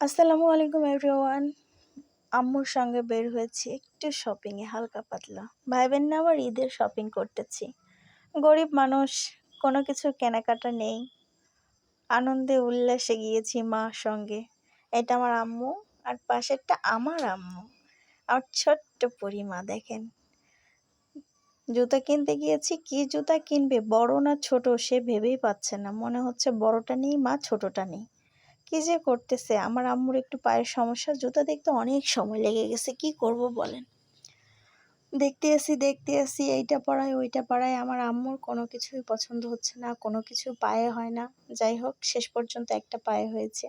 আসসালামু আলাইকুম এভরিওয়ান। আম্মুর সঙ্গে বের হয়েছি একটু শপিংয়ে হালকা পাতলা। ভাইবেন না আবার ঈদের শপিং করতেছি। গরিব মানুষ, কোনো কিছু কেনাকাটা নেই। আনন্দে উল্লাসে গিয়েছি মার সঙ্গে। এটা আমার আম্মু আর পাশেরটা আমার আম্মু। আর ছোট্ট পরিমা দেখেন। জুতা কিনতে গিয়েছি, কি জুতা কিনবে বড় না ছোট সে ভেবেই পাচ্ছে না। মনে হচ্ছে বড়টা নেই মা, ছোটটা নেই। কি যে করতেছে, আমার আম্মুর একটু পায়ের সমস্যা, জুতা দেখতে অনেক সময় লেগে গেছে, কি করব বলেন। দেখতে আসি এইটা পরায় ওইটা পরায়, আমার আম্মুর কোনো কিছুই পছন্দ হচ্ছে না, কোনো কিছু পায়ে হয় না। যাই হোক, শেষ পর্যন্ত একটা পায়ে হয়েছে।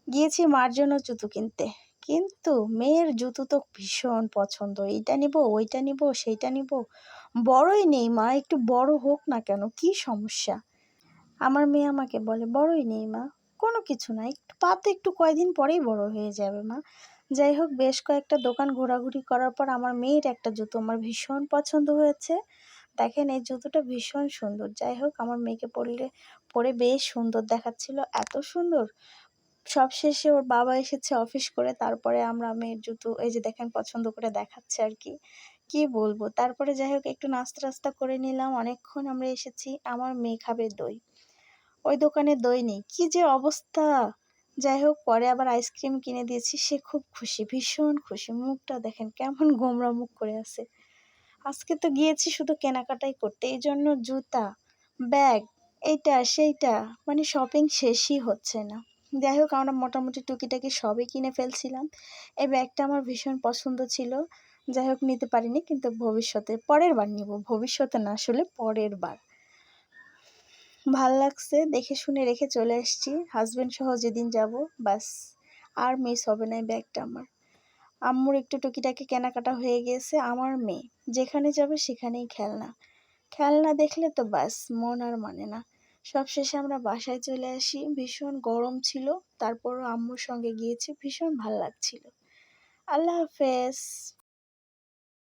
গিয়েছি মার জন্য জুতো কিনতে, কিন্তু মেয়ের জুতো তো ভীষণ পছন্দ, এইটা নিব ওইটা নিব সেইটা নিব। বড়ই নেই মা, একটু বড় হোক না কেন, কি সমস্যা? আমার মেয়ে আমাকে বলে বড়ই নেই মা। কোনো কিছু না, একটু পা তো একটু কয়দিন পরেই বড় হয়ে যাবে মা। যাই হোক, বেশ কয়েকটা দোকান ঘোরাঘুরি করার পর আমার মেয়ের একটা জুতো আমার ভীষণ পছন্দ হয়েছে। দেখেন, এই জুতোটা ভীষণ সুন্দর। যাই হোক, আমার মেয়েকে পরে বেশ সুন্দর দেখাচ্ছিল, এত সুন্দর। সবশেষে ওর বাবা এসেছে অফিস করে, তারপরে আমরা মেয়ের জুতো এই যে দেখেন পছন্দ করে দেখাচ্ছে আর কি। কি বলবো, তারপরে যাই হোক একটু নাস্তা টাস্তা করে নিলাম। অনেকক্ষণ আমরা এসেছি। আমার মেয়ে খাবে দই, ওই দোকানে দই নেই, কি যে অবস্থা। যাই হোক, পরে আবার আইসক্রিম কিনে দিয়েছি, সে খুব খুশি, ভীষণ খুশি। মুখটা দেখেন কেমন গোমরা মুখ করে আছে। আজকে তো গিয়েছি শুধু কেনাকাটাই করতে, এই জন্য জুতা, ব্যাগ, এইটা সেইটা, মানে শপিং শেষই হচ্ছে না। যাই হোক, আমরা মোটামুটি টুকিটাকি সবই কিনে ফেলছিলাম। এই ব্যাগটা আমার ভীষণ পছন্দ ছিল। যাই হোক, নিতে পারিনি, কিন্তু ভবিষ্যতে পরের বার নিব, ভবিষ্যতে না আসলে পরের বার। ভাল লাগছে, দেখে শুনে রেখে চলে এসেছি। হাজবেন্ড সহ যেদিন যাব, বাস আর মিস হবে না এই ব্যাগটা আমার। আম্মুর একটু টুকিটাকি কেনাকাটা হয়ে গিয়েছে। আমার মেয়ে যেখানে যাবে সেখানেই খেলনা, খেলনা দেখলে তো বাস মন আর মানে না। সবশেষে আমরা বাসায় চলে আসি, ভীষণ গরম ছিল, তারপরও আম্মুর সঙ্গে গিয়েছি, ভীষণ ভাল লাগছিল। আল্লাহ হাফেজ।